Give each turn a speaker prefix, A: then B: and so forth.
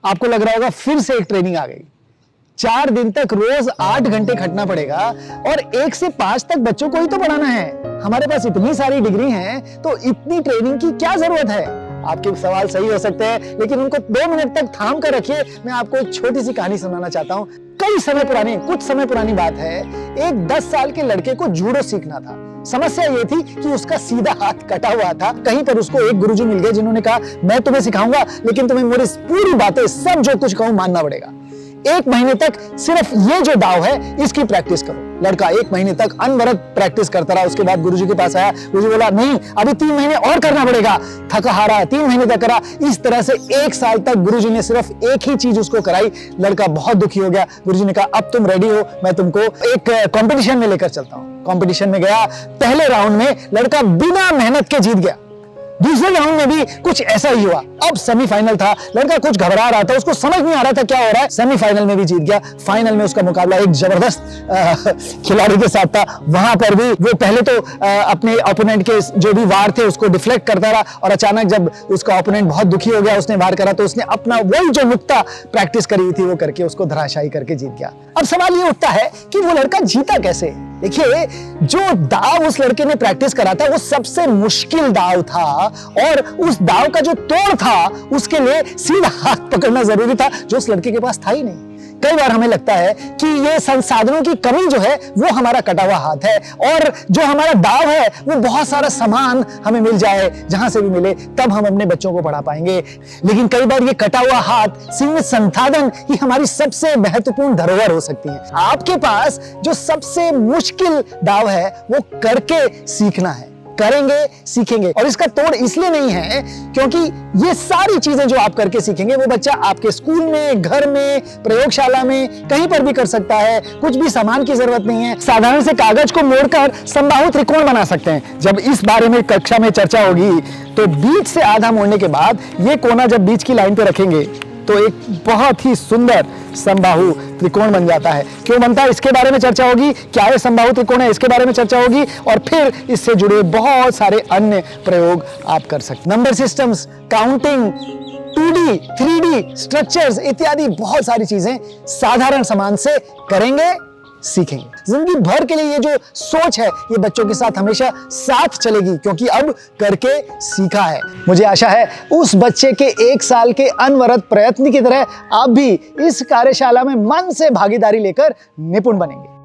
A: आपको लग रहा होगा फिर से एक ट्रेनिंग आ गई। 4 दिन तक रोज 8 घंटे खटना पड़ेगा और 1 से 5 तक बच्चों को ही तो पढ़ाना है। हमारे पास इतनी सारी डिग्री हैं, तो इतनी ट्रेनिंग की क्या जरूरत है? आपके सवाल सही हो सकते हैं, लेकिन उनको 2 मिनट तक थाम कर रखिए। मैं आपको एक छोटी सी कहानी सुनाना चाहता हूं। कुछ समय पुरानी बात है। एक 10 साल के लड़के को जूडो सीखना था। समस्या ये थी कि उसका सीधा हाथ कटा हुआ था। कहीं पर उसको एक गुरुजी मिल गए जिन्होंने कहा, मैं तुम्हें सिखाऊंगा, लेकिन तुम्हें मेरी पूरी बातें, सब जो कुछ कहूं, मानना पड़ेगा। 1 महीने तक सिर्फ ये जो दाव है इसकी प्रैक्टिस करो। लड़का 1 महीने तक अनवरत प्रैक्टिस करता रहा। उसके बाद गुरुजी के पास आया। गुरुजी बोला, नहीं, अभी 3 महीने और करना पड़ेगा। थका हारा 3 महीने तक करा। इस तरह से 1 साल तक गुरुजी ने सिर्फ एक ही चीज उसको कराई। लड़का बहुत दुखी हो गया। गुरुजी ने कहा, अब तुम रेडी हो, मैं तुमको एक कंपटीशन में लेकर चलता हूं। कंपटीशन में गया। पहले राउंड में लड़का बिना मेहनत के जीत गया। दूसरे राउंड में भी कुछ ऐसा ही हुआ। अब सेमीफाइनल था। लड़का कुछ घबरा रहा था, उसको समझ नहीं आ रहा था क्या हो रहा है। सेमीफाइनल में भी जीत गया। फाइनल में उसका मुकाबला एक जबरदस्त खिलाड़ी के साथ था। वहां पर भी वो पहले तो अपने ओपोनेंट के जो भी वार थे उसको डिफ्लेक्ट करता रहा, और अचानक जब उसका ओपोनेंट बहुत दुखी हो गया, उसने वार करा, तो उसने अपना वही जो नुक्ता प्रैक्टिस करी थी वो करके उसको धराशायी करके जीत गया। अब सवाल ये उठता है कि वो लड़का जीता कैसे? देखिए, जो दाव उस लड़के ने प्रैक्टिस करा था वो सबसे मुश्किल दाव था, और उस दाव का जो तोड़ था उसके लिए सीधा हाथ पकड़ना जरूरी था, जो उस लड़के के पास था ही नहीं। कई बार हमें लगता है कि ये संसाधनों की कमी जो है वो हमारा कटा हुआ हाथ है, और जो हमारा दाव है वो बहुत सारा सामान हमें मिल जाए, जहां से भी मिले, तब हम अपने बच्चों को पढ़ा पाएंगे। लेकिन कई बार ये कटा हुआ हाथ, सीमित संसाधन ही हमारी सबसे महत्वपूर्ण धरोहर हो सकती है। आपके पास जो सबसे मुश्किल दाव है वो करके सीखना है। करेंगे, सीखेंगे। और इसका तोड़ इसलिए नहीं है क्योंकि ये सारी चीजें जो आप करके सीखेंगे वो बच्चा आपके स्कूल में, घर में, प्रयोगशाला में, कहीं पर भी कर सकता है। कुछ भी सामान की जरूरत नहीं है। साधारण से कागज को मोड़कर समबाहु त्रिकोण बना सकते हैं। जब इस बारे में कक्षा में चर्चा होगी तो बीच से आधा मोड़ने के बाद ये कोना जब बीच की लाइन पे रखेंगे तो एक बहुत ही सुंदर समबाहु त्रिकोण बन जाता है। क्यों बनता है, इसके बारे में चर्चा होगी। क्या है समबाहु त्रिकोण है, इसके बारे में चर्चा होगी, और फिर इससे जुड़े बहुत सारे अन्य प्रयोग आप कर सकते हैं। Number systems, counting, 2D, 3D structures इत्यादि बहुत सारी चीजें साधारण सामान से करेंगे, सीखेंगे। जिंदगी भर के लिए ये जो सोच है ये बच्चों के साथ हमेशा साथ चलेगी, क्योंकि अब करके सीखा है। मुझे आशा है उस बच्चे के 1 साल के अनवरत प्रयत्न की तरह आप भी इस कार्यशाला में मन से भागीदारी लेकर निपुण बनेंगे।